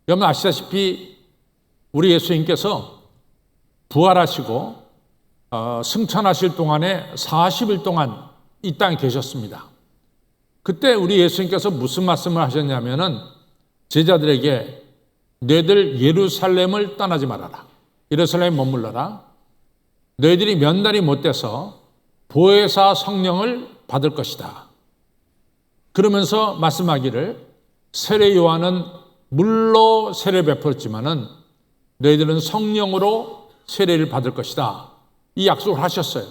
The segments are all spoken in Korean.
여러분 아시다시피 우리 예수님께서 부활하시고 승천하실 동안에 40일 동안 이 땅에 계셨습니다. 그때 우리 예수님께서 무슨 말씀을 하셨냐면은 제자들에게 너희들 예루살렘을 떠나지 말아라. 예루살렘에 머물러라. 너희들이 몇 날이 못 돼서 보혜사 성령을 받을 것이다. 그러면서 말씀하기를 세례 요한은 물로 세례를 베풀었지만은 너희들은 성령으로 세례를 받을 것이다. 이 약속을 하셨어요.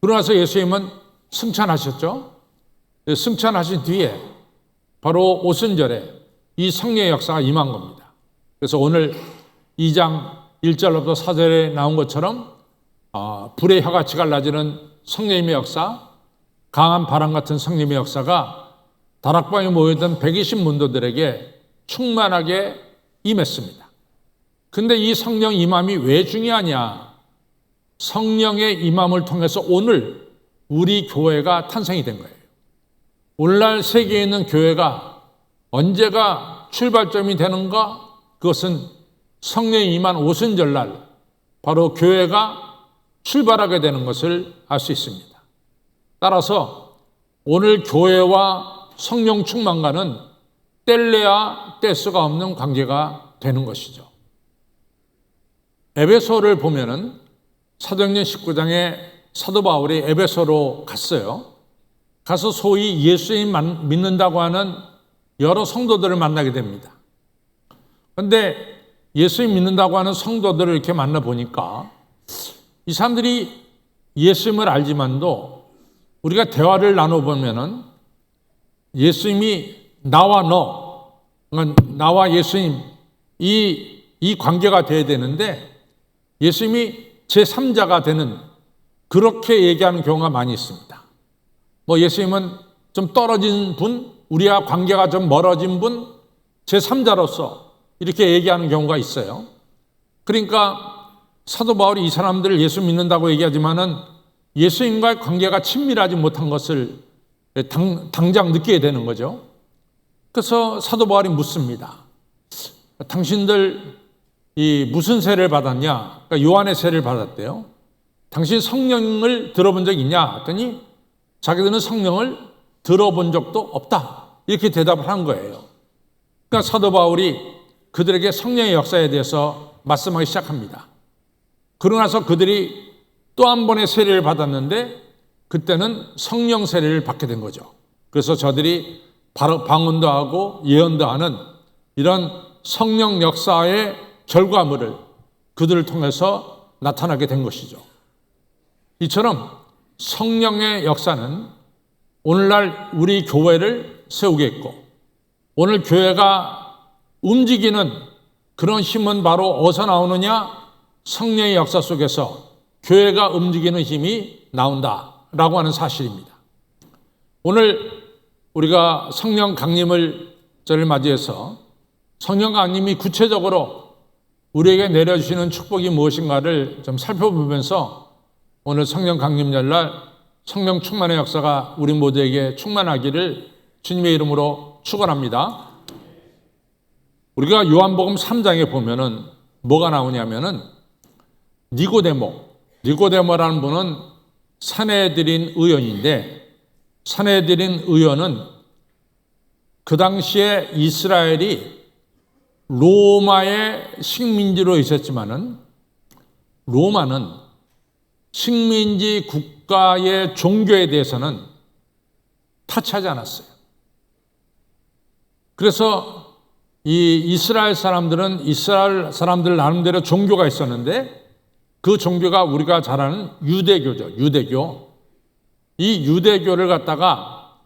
그러고 나서 예수님은 승천하셨죠. 승천하신 뒤에 바로 오순절에 이 성령의 역사가 임한 겁니다. 그래서 오늘 2장 1절부터 4절에 나온 것처럼 불의 혀같이 갈라지는 성령님의 역사, 강한 바람 같은 성령님의 역사가 다락방에 모여있던 120문도들에게 충만하게 임했습니다. 근데 이 성령 임함이 왜 중요하냐? 성령의 임함을 통해서 오늘 우리 교회가 탄생이 된 거예요. 오늘날 세계에 있는 교회가 언제가 출발점이 되는가? 그것은 성령이 임한 오순절날 바로 교회가 출발하게 되는 것을 알 수 있습니다. 따라서 오늘 교회와 성령 충만과는 뗄래야 뗄 수가 없는 관계가 되는 것이죠. 에베소를 보면은 사도행전 19장에 사도 바울이 에베소로 갔어요. 가서 소위 예수님 믿는다고 하는 여러 성도들을 만나게 됩니다. 그런데 예수님 믿는다고 하는 성도들을 이렇게 만나보니까 이 사람들이 예수님을 알지만도 우리가 대화를 나눠보면은 예수님이 나와 너, 나와 예수님 이 관계가 돼야 되는데 예수님이 제3자가 되는 그렇게 얘기하는 경우가 많이 있습니다. 뭐 예수님은 좀 떨어진 분, 우리와 관계가 좀 멀어진 분, 제3자로서 이렇게 얘기하는 경우가 있어요. 그러니까 사도 바울이 이 사람들을 예수 믿는다고 얘기하지만은 예수님과의 관계가 친밀하지 못한 것을 당장 느끼게 되는 거죠. 그래서 사도 바울이 묻습니다. 당신들 무슨 세례를 받았냐? 그러니까 요한의 세례를 받았대요. 당신 성령을 들어본 적 있냐? 했더니 자기들은 성령을 들어본 적도 없다. 이렇게 대답을 한 거예요. 그러니까 사도 바울이 그들에게 성령의 역사에 대해서 말씀하기 시작합니다. 그러고 나서 그들이 또 한 번의 세례를 받았는데 그때는 성령 세례를 받게 된 거죠. 그래서 저들이 바로 방언도 하고 예언도 하는 이런 성령 역사의 결과물을 그들을 통해서 나타나게 된 것이죠. 이처럼 성령의 역사는 오늘날 우리 교회를 세우겠고 오늘 교회가 움직이는 그런 힘은 바로 어디서 나오느냐? 성령의 역사 속에서 교회가 움직이는 힘이 나온다라고 하는 사실입니다. 오늘 우리가 성령 강림을 절을 맞이해서 성령 강림이 구체적으로 우리에게 내려주시는 축복이 무엇인가를 좀 살펴보면서 오늘 성령 강림절날 성령 충만의 역사가 우리 모두에게 충만하기를 주님의 이름으로 축원합니다. 우리가 요한복음 3장에 보면은 뭐가 나오냐면은 니고데모라는 분은 산헤드린 의원인데 산헤드린 의원은 그 당시에 이스라엘이 로마의 식민지로 있었지만은 로마는 식민지 국가의 종교에 대해서는 타치하지 않았어요. 그래서 이 이스라엘 사람들 나름대로 종교가 있었는데 그 종교가 우리가 잘 아는 유대교죠. 이 유대교를 갖다가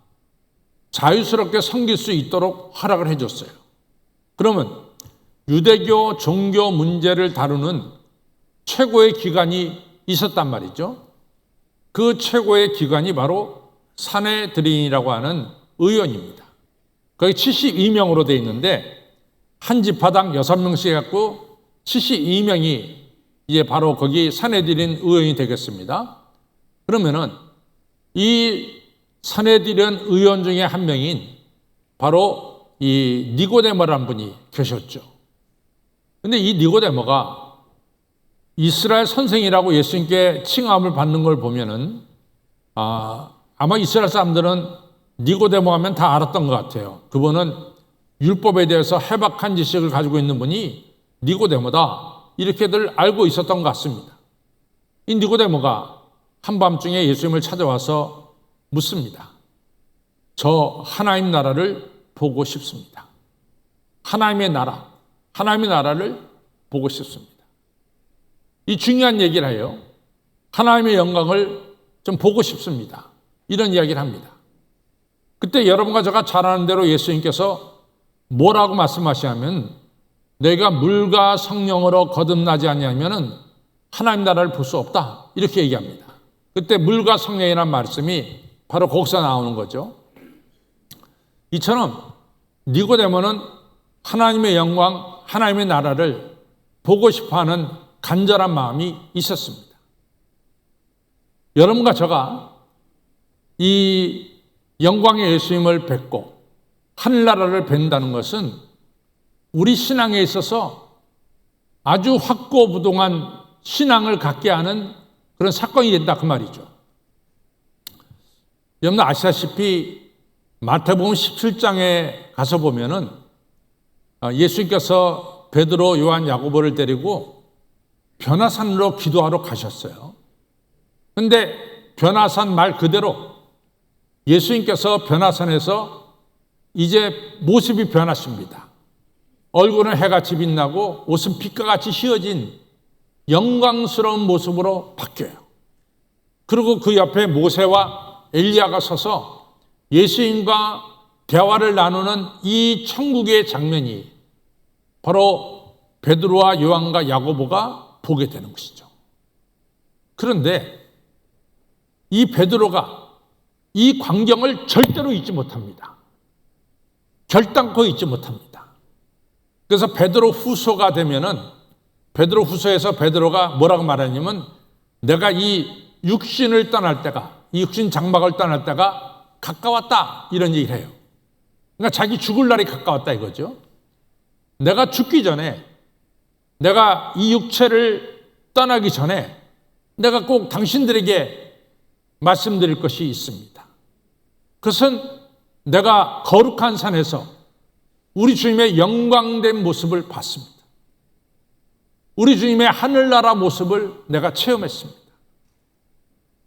자유스럽게 섬길 수 있도록 허락을 해줬어요. 그러면 유대교 종교 문제를 다루는 최고의 기관이 있었단 말이죠. 그 최고의 기관이 바로 산헤드린이라고 하는 의원입니다. 거기 72명으로 되어 있는데 한 지파당 6명씩 해갖고 72명이 이제 바로 거기 산헤드린 의원이 되겠습니다. 그러면은 이 산헤드린 의원 중에 한 명인 바로 이 니고데모라는 분이 계셨죠. 근데 이 니고데모가 이스라엘 선생이라고 예수님께 칭함을 받는 걸 보면은 아마 이스라엘 사람들은 니고데모 하면 다 알았던 것 같아요. 그분은 율법에 대해서 해박한 지식을 가지고 있는 분이 니고데모다, 이렇게들 알고 있었던 것 같습니다. 이 니고데모가 한밤중에 예수님을 찾아와서 묻습니다. 저 하나님 나라를 보고 싶습니다. 하나님의 나라를 보고 싶습니다. 이 중요한 얘기를 해요. 하나님의 영광을 좀 보고 싶습니다. 이런 이야기를 합니다. 그때 여러분과 제가 잘 아는 대로 예수님께서 뭐라고 말씀하시냐면, 내가 물과 성령으로 거듭나지 않냐면은 하나님 나라를 볼 수 없다, 이렇게 얘기합니다. 그때 물과 성령이라는 말씀이 바로 거기서 나오는 거죠. 이처럼 니고데모는 하나님의 영광, 하나님의 나라를 보고 싶어하는 간절한 마음이 있었습니다. 여러분과 제가 이 영광의 예수님을 뵙고 하늘나라를 뵌다는 것은 우리 신앙에 있어서 아주 확고부동한 신앙을 갖게 하는 그런 사건이 된다, 그 말이죠. 여러분 아시다시피 마태복음 17장에 가서 보면은 예수님께서 베드로, 요한, 야고보를 데리고 변화산으로 기도하러 가셨어요. 그런데 변화산 말 그대로 예수님께서 변화산에서 이제 모습이 변하십니다. 얼굴은 해같이 빛나고 옷은 빛과 같이 휘어진 영광스러운 모습으로 바뀌어요. 그리고 그 옆에 모세와 엘리야가 서서 예수님과 대화를 나누는 이 천국의 장면이 바로 베드로와 요한과 야고보가 보게 되는 것이죠. 그런데 이 베드로가 이 광경을 절대로 잊지 못합니다. 결단코 잊지 못합니다. 그래서 베드로 후서가 되면은 베드로 후서에서 베드로가 뭐라고 말하냐면, 내가 이 육신을 떠날 때가, 이 육신 장막을 떠날 때가 가까웠다, 이런 얘기를 해요. 그러니까 자기 죽을 날이 가까웠다 이거죠. 내가 죽기 전에, 내가 이 육체를 떠나기 전에 내가 꼭 당신들에게 말씀드릴 것이 있습니다. 그것은 내가 거룩한 산에서 우리 주님의 영광된 모습을 봤습니다. 우리 주님의 하늘나라 모습을 내가 체험했습니다.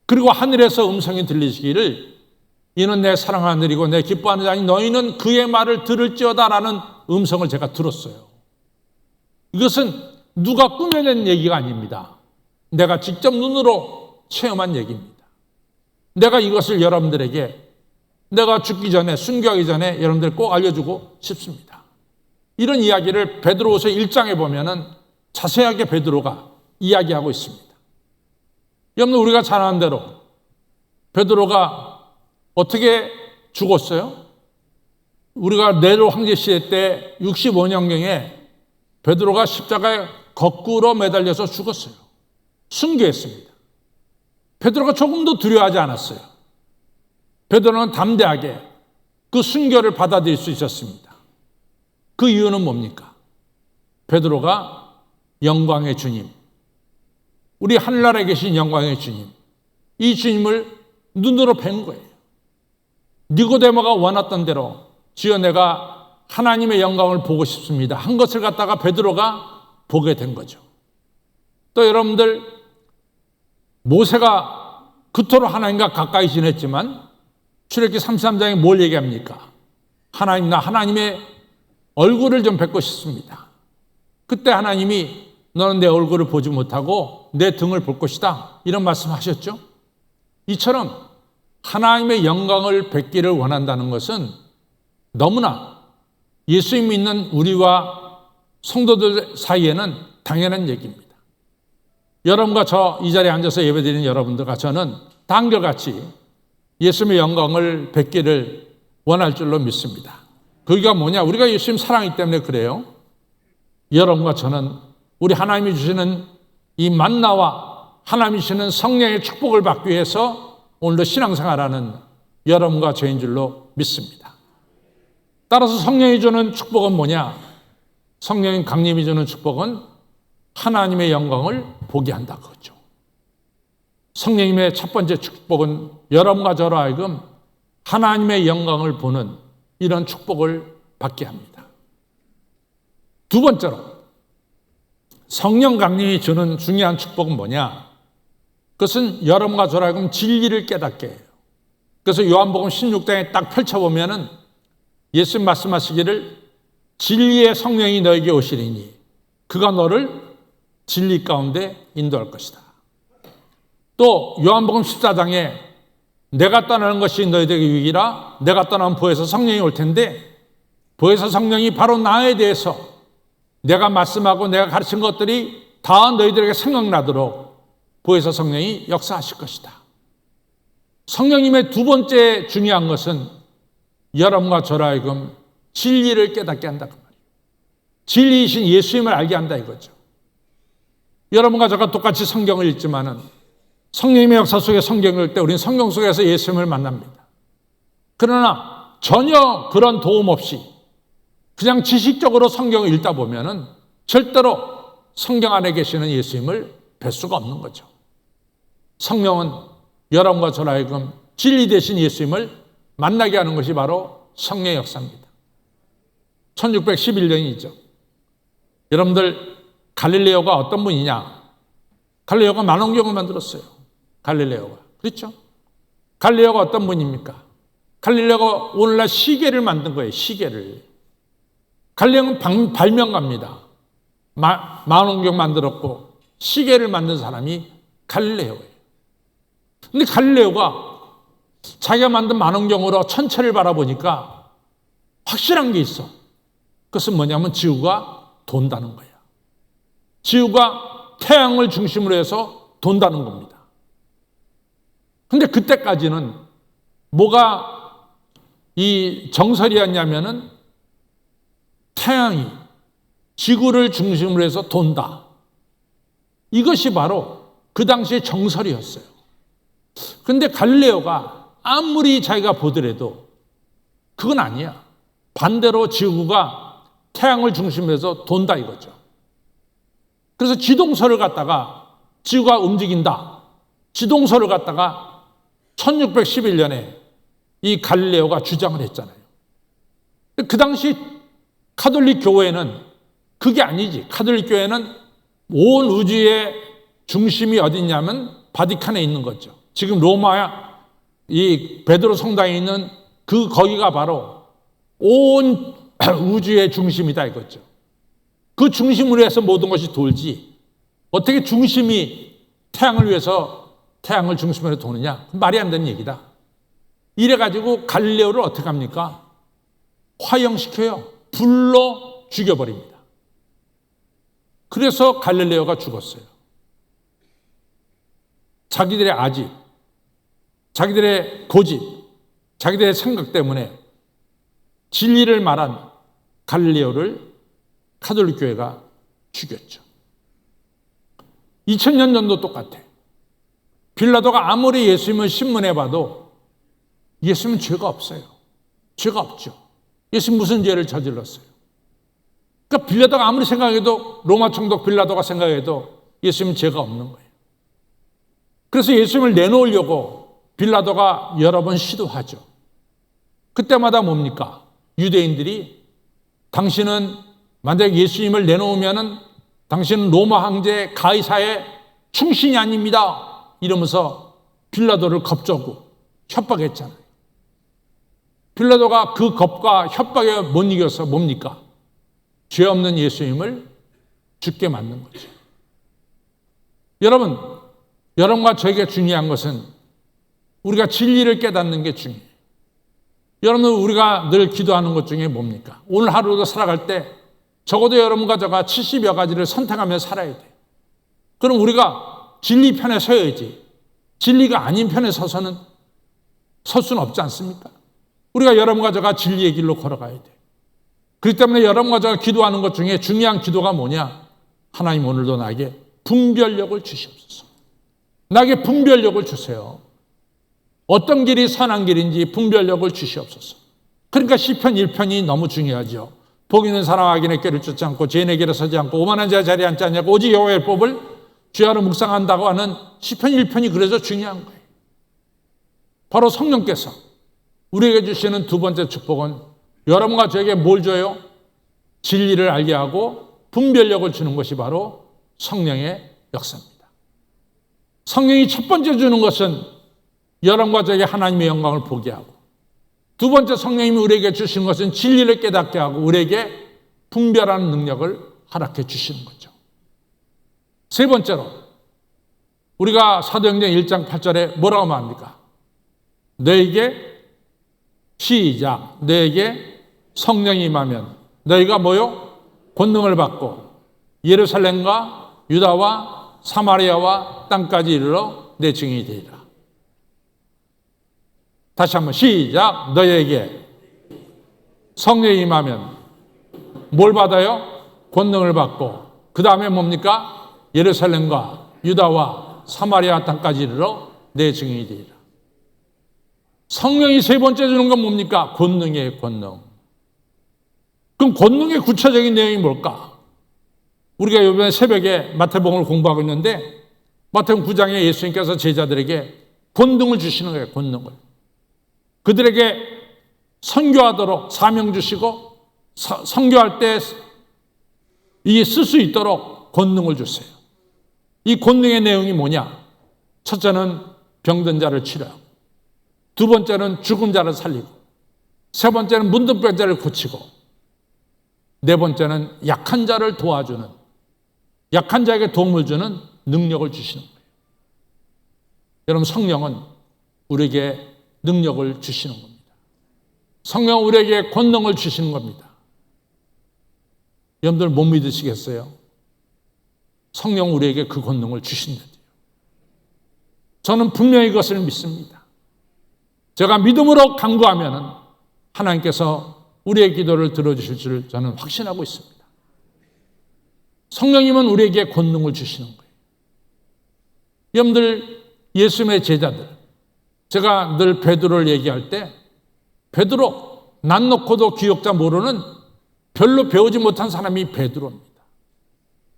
그리고 하늘에서 음성이 들리시기를, 이는 내 사랑하는 아들이고 내 기뻐하는 자니 너희는 그의 말을 들을지어다라는 음성을 제가 들었어요. 이것은 누가 꾸며낸 얘기가 아닙니다. 내가 직접 눈으로 체험한 얘기입니다. 내가 이것을 여러분들에게, 내가 죽기 전에, 순교하기 전에 여러분들 꼭 알려주고 싶습니다. 이런 이야기를 베드로후서 1장에 보면은 자세하게 베드로가 이야기하고 있습니다. 여러분, 우리가 잘 아는 대로 베드로가 어떻게 죽었어요? 우리가 네로 황제 시대 때 65년경에 베드로가 십자가에 거꾸로 매달려서 죽었어요. 순교했습니다. 베드로가 조금도 두려워하지 않았어요. 베드로는 담대하게 그 순교를 받아들일 수 있었습니다. 그 이유는 뭡니까? 베드로가 영광의 주님, 우리 하늘나라에 계신 영광의 주님, 이 주님을 눈으로 뵌 거예요. 니고데모가 원했던 대로, 주여 내가 하나님의 영광을 보고 싶습니다 한 것을 갖다가 베드로가 보게 된 거죠. 또 여러분들, 모세가 그토록 하나님과 가까이 지냈지만 출애굽기 33장에 뭘 얘기합니까? 하나님, 나 하나님의 얼굴을 좀 뵙고 싶습니다. 그때 하나님이 너는 내 얼굴을 보지 못하고 내 등을 볼 것이다, 이런 말씀하셨죠. 이처럼 하나님의 영광을 뵙기를 원한다는 것은 너무나 예수님 믿는 우리와 성도들 사이에는 당연한 얘기입니다. 여러분과 저 이 자리에 앉아서 예배드리는 여러분들과 저는 다 한결같이 예수님의 영광을 뵙기를 원할 줄로 믿습니다. 그게 뭐냐? 우리가 예수님 사랑이기 때문에 그래요. 여러분과 저는 우리 하나님이 주시는 이 만나와 하나님이 주시는 성령의 축복을 받기 위해서 오늘도 신앙생활하는 여러분과 저인 줄로 믿습니다. 따라서 성령이 주는 축복은 뭐냐? 성령인 강림이 주는 축복은 하나님의 영광을 보게 한다 그거죠. 성령님의 첫 번째 축복은 여러분과 저로 하여금 하나님의 영광을 보는 이런 축복을 받게 합니다. 두 번째로 성령 강림이 주는 중요한 축복은 뭐냐? 그것은 여러분과 저로 하여금 진리를 깨닫게 해요. 그래서 요한복음 16장에 딱 펼쳐보면은 예수님 말씀하시기를 진리의 성령이 너에게 오시리니 그가 너를 진리 가운데 인도할 것이다. 또 요한복음 14장에 내가 떠나는 것이 너희에게 유익이라 내가 떠나면 보혜사 성령이 올 텐데 보혜사 성령이 바로 나에 대해서 내가 말씀하고 내가 가르친 것들이 다 너희들에게 생각나도록 보혜사 성령이 역사하실 것이다. 성령님의 두 번째 중요한 것은 여러분과 저로 하여금 진리를 깨닫게 한다 그 말이에요. 진리이신 예수님을 알게 한다 이거죠. 여러분과 저가 똑같이 성경을 읽지만은 성령님의 역사 속에 성경을 읽을 때 우리는 성경 속에서 예수님을 만납니다. 그러나 전혀 그런 도움 없이 그냥 지식적으로 성경을 읽다 보면은 절대로 성경 안에 계시는 예수님을 뵐 수가 없는 거죠. 성령은 여러분과 저로 하여금 진리 되신 예수님을 만나게 하는 것이 바로 성령의 역사입니다. 1611년이죠. 여러분들 갈릴레오가 어떤 분이냐? 갈릴레오가 만원경을 만들었어요. 갈릴레오가. 그렇죠? 갈릴레오가 어떤 분입니까? 갈릴레오가 오늘날 시계를 만든 거예요. 시계를. 갈릴레오는 발명가입니다. 만원경 만들었고 시계를 만든 사람이 갈릴레오예요. 근데 갈릴레오가 자기가 만든 만원경으로 천체를 바라보니까 확실한 게 있어. 그것은 뭐냐면 지구가 돈다는 거야. 지구가 태양을 중심으로 해서 돈다는 겁니다. 근데 그때까지는 뭐가 이 정설이었냐면은 태양이 지구를 중심으로 해서 돈다. 이것이 바로 그 당시의 정설이었어요. 근데 갈릴레오가 아무리 자기가 보더라도 그건 아니야. 반대로 지구가 태양을 중심으로 해서 돈다 이거죠. 그래서 지동설을 갖다가 지구가 움직인다. 지동설을 갖다가 1611년에 이 갈릴레오가 주장을 했잖아요. 그 당시 카톨릭 교회는 그게 아니지. 카톨릭 교회는 온 우주의 중심이 어디냐면 바티칸에 있는 거죠. 지금 로마 이 베드로 성당에 있는 그 거기가 바로 온 우주의 중심이다 이거죠. 그 중심으로 해서 모든 것이 돌지 어떻게 중심이 태양을 위해서 태양을 중심으로 도느냐? 말이 안 되는 얘기다. 이래가지고 갈릴레오를 어떻게 합니까? 화형시켜요. 불로 죽여버립니다. 그래서 갈릴레오가 죽었어요. 자기들의 아집, 자기들의 고집, 자기들의 생각 때문에 진리를 말한 갈릴레오를 카톨릭 교회가 죽였죠. 2000년 전도 똑같아. 빌라도가 아무리 예수님을 신문해 봐도 예수님은 죄가 없어요. 죄가 없죠. 예수님 무슨 죄를 저질렀어요? 그러니까 빌라도가 아무리 생각해도 로마 총독 빌라도가 생각해도 예수님은 죄가 없는 거예요. 그래서 예수님을 내놓으려고 빌라도가 여러 번 시도하죠. 그때마다 뭡니까? 유대인들이 당신은 만약에 예수님을 내놓으면은 당신은 로마 황제 가이사의 충신이 아닙니다. 이러면서 빌라도를 겁주고 협박했잖아요. 빌라도가 그 겁과 협박에 못 이겨서 뭡니까? 죄 없는 예수님을 죽게 만든 거죠. 여러분과 저에게 중요한 것은 우리가 진리를 깨닫는 게 중요해요. 여러분, 우리가 늘 기도하는 것 중에 뭡니까? 오늘 하루도 살아갈 때 적어도 여러분과 저가 70여 가지를 선택하며 살아야 돼요. 그럼 우리가 진리 편에 서야지. 진리가 아닌 편에 서서는 설 수는 없지 않습니까? 우리가 여러분과 저가 진리의 길로 걸어가야 돼요. 그렇기 때문에 여러분과 저가 기도하는 것 중에 중요한 기도가 뭐냐? 하나님 오늘도 나에게 분별력을 주시옵소서. 나에게 분별력을 주세요. 어떤 길이 선한 길인지 분별력을 주시옵소서. 그러니까 시편 1편이 너무 중요하죠. 복 있는 사람 악인의 꾀를 쫓지 않고 죄인의 길에 서지 않고 오만한 자의 자리에 앉지 않냐고 오직 여호와의 법을 주야로 묵상한다고 하는 시편 1편이 그래서 중요한 거예요. 바로 성령께서 우리에게 주시는 두 번째 축복은 여러분과 저에게 뭘 줘요? 진리를 알게 하고 분별력을 주는 것이 바로 성령의 역사입니다. 성령이 첫 번째 주는 것은 여러분과 저에게 하나님의 영광을 보게 하고, 두 번째 성령님이 우리에게 주시는 것은 진리를 깨닫게 하고 우리에게 분별하는 능력을 허락해 주시는 거죠. 세 번째로 우리가 사도행전 1장 8절에 뭐라고 말합니까? 너에게 시작 너에게 성령이 임하면 너희가 뭐요? 권능을 받고 예루살렘과 유다와 사마리아와 땅까지 이르러 내 증인이 되리라. 다시 한번 시작. 너희에게 성령이 임하면 뭘 받아요? 권능을 받고 그 다음에 뭡니까? 예루살렘과 유다와 사마리아 땅까지 이르러 내 증인이 되리라. 성령이 세 번째 주는 건 뭡니까? 권능이에요. 권능. 그럼 권능의 구체적인 내용이 뭘까? 우리가 이번에 새벽에 마태복음을 공부하고 있는데 마태복음 9장에 예수님께서 제자들에게 권능을 주시는 거예요. 권능을. 그들에게 선교하도록 사명 주시고 선교할 때 이게 쓸 수 있도록 권능을 주세요. 이 권능의 내용이 뭐냐? 첫째는 병든 자를 치료하고, 두 번째는 죽은 자를 살리고, 세 번째는 문둥병 자를 고치고, 네 번째는 약한 자를 도와주는, 약한 자에게 도움을 주는 능력을 주시는 거예요. 여러분, 성령은 우리에게 능력을 주시는 겁니다. 성령은 우리에게 권능을 주시는 겁니다. 여러분들 못 믿으시겠어요? 성령은 우리에게 그 권능을 주신다고요. 저는 분명히 그것을 믿습니다. 제가 믿음으로 간구하면 하나님께서 우리의 기도를 들어주실 줄 저는 확신하고 있습니다. 성령님은 우리에게 권능을 주시는 거예요. 여러분들 예수님의 제자들, 제가 늘 베드로를 얘기할 때 베드로, 난 놓고도 기억자 모르는 별로 배우지 못한 사람이 베드로입니다.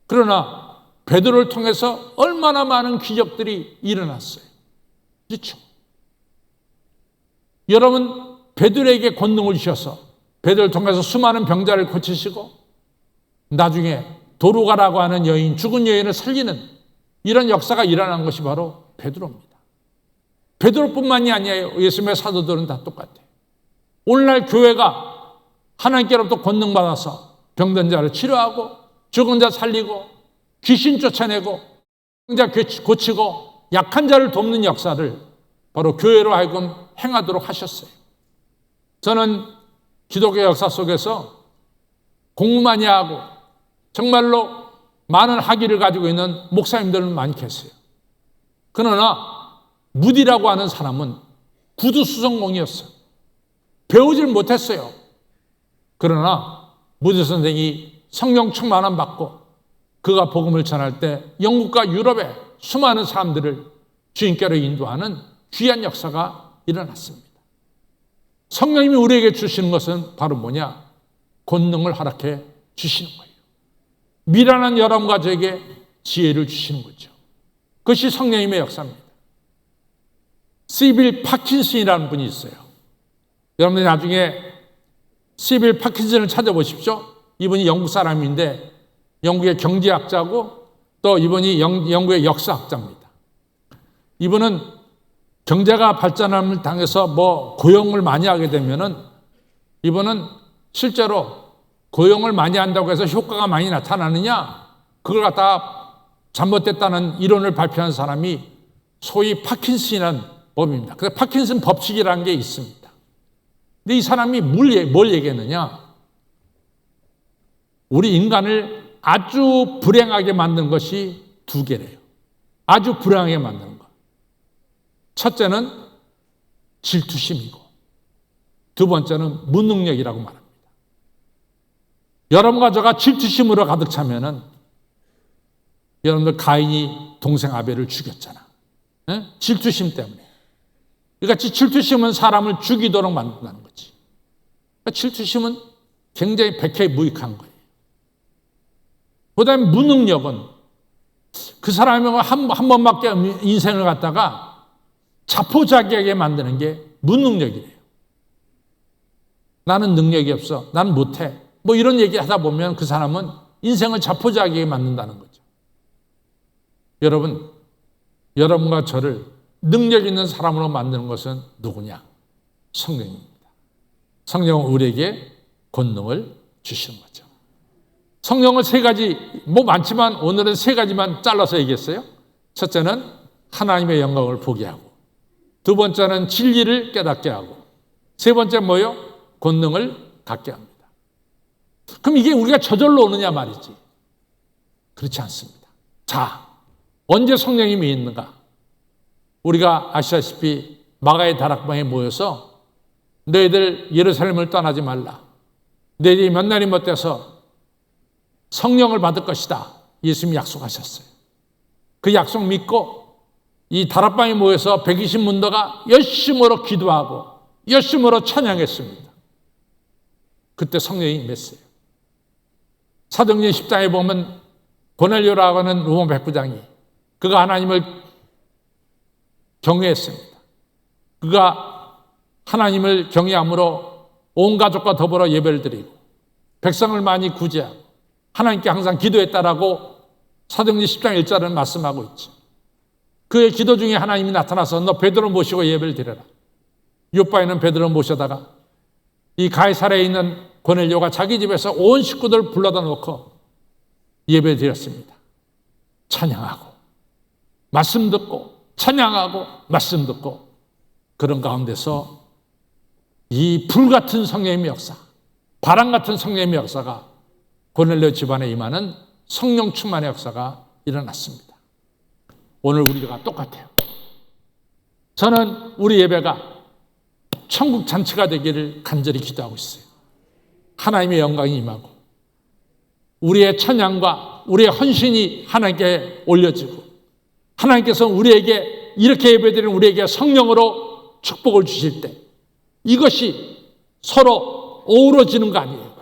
그러나 베드로를 통해서 얼마나 많은 기적들이 일어났어요. 그렇죠? 여러분, 베드로에게 권능을 주셔서 베드로를 통해서 수많은 병자를 고치시고 나중에 도루가라고 하는 여인, 죽은 여인을 살리는 이런 역사가 일어난 것이 바로 베드로입니다. 베드로뿐만이 아니에요. 예수님의 사도들은 다 똑같아요. 오늘날 교회가 하나님께로부터 권능 받아서 병든 자를 치료하고 죽은 자 살리고 귀신 쫓아내고 병자 고치고 약한 자를 돕는 역사를 바로 교회로 하여금 행하도록 하셨어요. 저는 기독교 역사 속에서 공부 많이 하고 정말로 많은 학위를 가지고 있는 목사님들은 많이 계세요. 그러나 무디라고 하는 사람은 구두수성공이었어요. 배우질 못했어요. 그러나 무디 선생이 성령 충만함 받고 그가 복음을 전할 때 영국과 유럽의 수많은 사람들을 주님께로 인도하는 귀한 역사가 일어났습니다. 성령님이 우리에게 주시는 것은 바로 뭐냐? 권능을 허락해 주시는 거예요. 미련한 여러분과 저에게 지혜를 주시는 거죠. 그것이 성령님의 역사입니다. 시빌 파킨슨이라는 분이 있어요. 여러분들이 나중에 시빌 파킨슨을 찾아보십시오. 이분이 영국 사람인데 영국의 경제학자고 또 이분이 영국의 역사학자입니다. 이분은 경제가 발전함을 당해서 고용을 많이 하게 되면은 이분은 실제로 고용을 많이 한다고 해서 효과가 많이 나타나느냐? 그걸 갖다 잘못됐다는 이론을 발표한 사람이 소위 파킨슨이라는 법입니다. 그래서 파킨슨 법칙이라는 게 있습니다. 근데 이 사람이 뭘 얘기했느냐? 우리 인간을 아주 불행하게 만든 것이 두 개래요. 아주 불행하게 만드는 것. 첫째는 질투심이고 두 번째는 무능력이라고 말합니다. 여러분과 저가 질투심으로 가득 차면은 여러분들 가인이 동생 아벨을 죽였잖아. 네? 질투심 때문에. 그러니까 질투심은 사람을 죽이도록 만든다는 거지. 질투심은 굉장히 백해무익한 거예요. 그 다음에 무능력은 그 사람이 한 번밖에 인생을 갖다가 자포자기하게 만드는 게 무능력이래요. 나는 능력이 없어. 나는 못해. 뭐 이런 얘기 하다 보면 그 사람은 인생을 자포자기하게 만든다는 거죠. 여러분, 여러분과 저를 능력 있는 사람으로 만드는 것은 누구냐? 성령입니다. 성령은 우리에게 권능을 주시는 거죠. 성령을 세 가지, 뭐 많지만 오늘은 세 가지만 잘라서 얘기했어요. 첫째는 하나님의 영광을 보게 하고, 두 번째는 진리를 깨닫게 하고, 세 번째 뭐요? 권능을 갖게 합니다. 그럼 이게 우리가 저절로 오느냐 말이지. 그렇지 않습니다. 자, 언제 성령님이 있는가? 우리가 아시다시피 마가의 다락방에 모여서 너희들 예루살렘을 떠나지 말라. 너희들이 몇 날이 못돼서 성령을 받을 것이다. 예수님이 약속하셨어요. 그 약속 믿고 이 다락방에 모여서 120문도가 열심으로 기도하고 열심으로 찬양했습니다. 그때 성령이 임했어요. 사도행전 10장에 보면 고넬료라고 하는 로마 백부장이 그가 하나님을 경외했습니다. 그가 하나님을 경외함으로 온 가족과 더불어 예배를 드리고 백성을 많이 구제하고 하나님께 항상 기도했다라고 사도행전 10장 1절은 말씀하고 있죠. 그의 기도 중에 하나님이 나타나서 너 베드로 모시고 예배를 드려라. 요바에는 베드로 모셔다가 이 가이사랴에 있는 고넬료가 자기 집에서 온 식구들 불러다 놓고 예배 드렸습니다. 찬양하고 말씀 듣고 찬양하고 말씀 듣고 그런 가운데서 이 불같은 성령의 역사, 바람 같은 성령의 역사가 고넬료 집안에 임하는 성령 충만의 역사가 일어났습니다. 오늘 우리가 똑같아요. 저는 우리 예배가 천국 잔치가 되기를 간절히 기도하고 있어요. 하나님의 영광이 임하고 우리의 찬양과 우리의 헌신이 하나님께 올려지고 하나님께서 우리에게 이렇게 예배드리는 우리에게 성령으로 축복을 주실 때 이것이 서로 어우러지는 거 아니에요.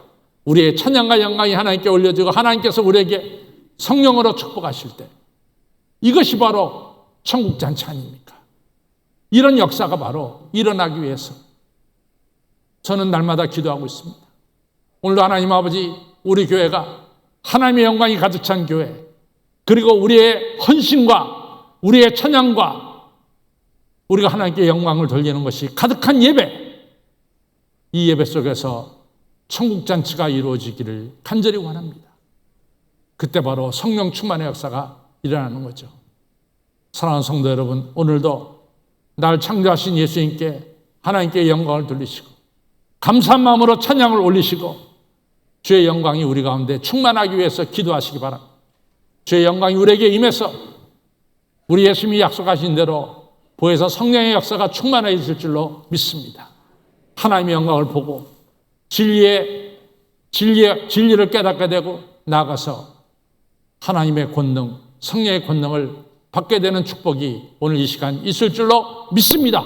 우리의 찬양과 영광이 하나님께 올려지고 하나님께서 우리에게 성령으로 축복하실 때 이것이 바로 천국 잔치 아닙니까? 이런 역사가 바로 일어나기 위해서 저는 날마다 기도하고 있습니다. 오늘도 하나님 아버지 우리 교회가 하나님의 영광이 가득 찬 교회 그리고 우리의 헌신과 우리의 찬양과 우리가 하나님께 영광을 돌리는 것이 가득한 예배 이 예배 속에서 천국잔치가 이루어지기를 간절히 원합니다. 그때 바로 성령 충만의 역사가 일어나는 거죠. 사랑하는 성도 여러분, 오늘도 날 창조하신 예수님께 하나님께 영광을 돌리시고 감사한 마음으로 찬양을 올리시고 주의 영광이 우리 가운데 충만하기 위해서 기도하시기 바랍니다. 주의 영광이 우리에게 임해서 우리 예수님이 약속하신 대로 보혜사 성령의 역사가 충만해 있을 줄로 믿습니다. 하나님의 영광을 보고 진리를 깨닫게 되고 나아가서 하나님의 권능, 성령의 권능을 받게 되는 축복이 오늘 이 시간 있을 줄로 믿습니다.